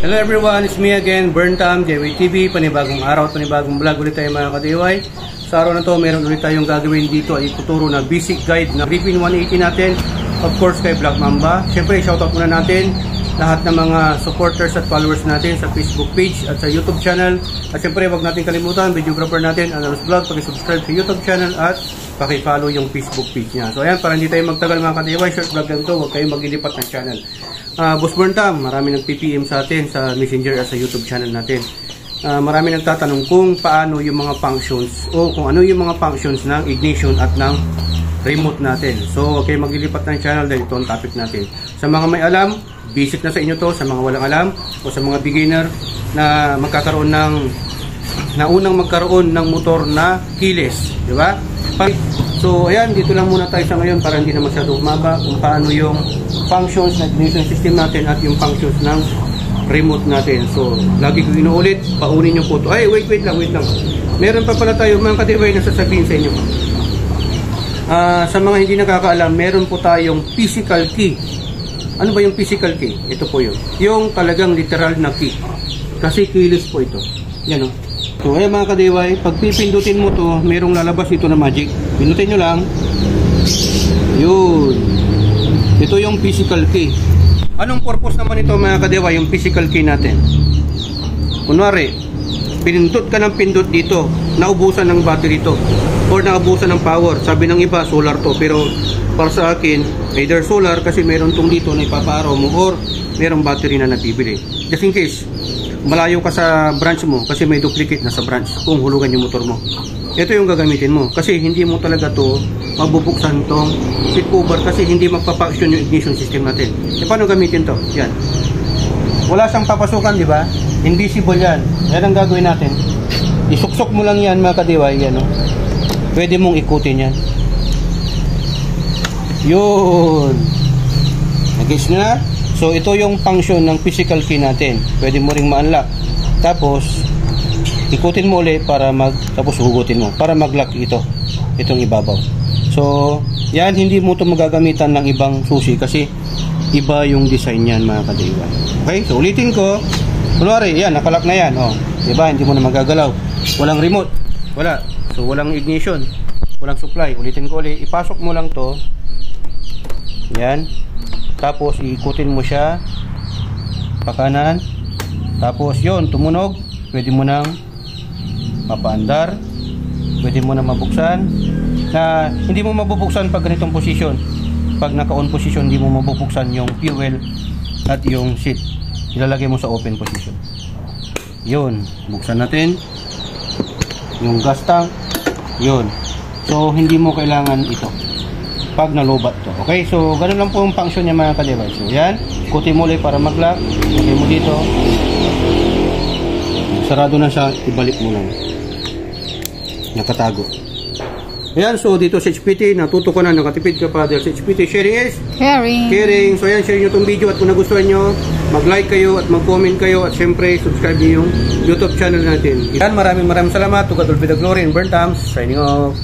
Hello everyone, it's me again, Burntam, JWTV, panibagong araw, panibagong vlog ulit tayo mga ka-DIY. Sa araw na to, meron ulit tayong gagawin dito ay ituturo na basic guide na Griffin 180 natin. Of course kay Black Mamba. Siyempre, shoutout muna natin lahat ng mga supporters at followers natin sa Facebook page at sa YouTube channel. At siyempre, wag natin kalimutan, videographer natin, Analos Vlog, paki-subscribe sa YouTube channel at paki-follow yung Facebook page niya. So ayan, para hindi tayo magtagal mga ka-DIY, short vlog lang to, huwag kayong mag-ilipat ng channel. Boss Burntam, marami nag-PPM sa atin sa Messenger at sa YouTube channel natin. Marami nagtatanong kung paano yung mga functions o kung ano yung mga functions ng ignition at ng remote natin. So, okay, maglilipat ng channel dahil ito ang topic natin. Sa mga may alam, visit na sa inyo to. Sa mga walang alam o sa mga beginner na magkakaroon unang magkaroon ng motor na keyless, di ba? So, ayan, dito lang muna tayo sa ngayon para hindi na masyado umaba kung paano yung functions ng ignition system natin at yung functions ng remote natin. So, lagi ko inuulit, paunin yung photo. Ay, wait lang. Meron pa pala tayo mga ka-DIY na sasabihin sa inyo. Sa mga hindi nakakaalam, meron po tayong physical key. Ano ba yung physical key? Ito po yun. Yung talagang literal na key. Kasi keyless po ito. Yan o. So, ayan mga ka-DIY, pag pipindutin mo to, merong lalabas ito na magic. Pindutin nyo lang. Yun. Ito yung physical key. Anong purpose naman ito mga ka-DIY, yung physical key natin? Kunwari, pinindot ka ng pindot dito, naubusan ng battery to or naubusan ng power. Sabi ng iba, solar to. Pero para sa akin, either solar kasi meron tong dito na ipaparaw mo or merong battery na nabibili. Just in case, malayo ka sa branch mo kasi may duplicate na sa branch kung hulugan yung motor mo. Ito yung gagamitin mo kasi hindi mo talaga to mabubuksan tong seat cover kasi hindi magpapaksyon yung ignition system natin. E paano gamitin to? Yan. Wala siyang papasukan, di ba? Invisible yan. Yan ang gagawin natin. Isuksok mo lang yan mga ka-DIY. Yan, no? Pwede mong ikutin yan. Yun. Nag-gets nyo na? So, ito yung function ng physical key natin. Pwede mo ring ma-unlock. Tapos, ikutin mo ulit para tapos hugutin mo. Para mag-lock ito. Itong ibabaw. So, yan, hindi mo ito magagamitan ng ibang susi kasi iba yung design yan mga ka-DIY. Okay? So, ulitin ko. Kunwari, yan, nakalock na yan. Oh, diba? Hindi mo na magagalaw. Walang remote. Wala. So, walang ignition. Walang supply. Ulitin ko ulit. Ipasok mo lang to. Yan. Tapos iikutin mo siya pakanan. Tapos yon tumunog. Pwede mo nang papaandar. Pwede mo nang mabuksan. Na hindi mo mabubuksan pag ganitong position. Pag naka-on position, hindi mo mabubuksan yung fuel at yung seat. Ilalagay mo sa open position. Yon, buksan natin yung gas tank. Yon. So hindi mo kailangan ito pag nalobat to. Okay, so ganun lang po yung function niya mga ka-DIY. So yan, ikutin mo ulit para mag-lock. Lagay mo dito. Sarado na siya, ibalik mo lang. Nakatago. Ayan, so dito sa HPT, natuto ka na, nakatipid ka pa dahil sa HPT. Sharing is? Caring. So ayan, share nyo itong video at kung nagustuhan nyo, mag-like kayo at mag-comment kayo at syempre, subscribe nyo yung YouTube channel natin. Yan, maraming salamat. To God will be the glory and Burntam, signing off.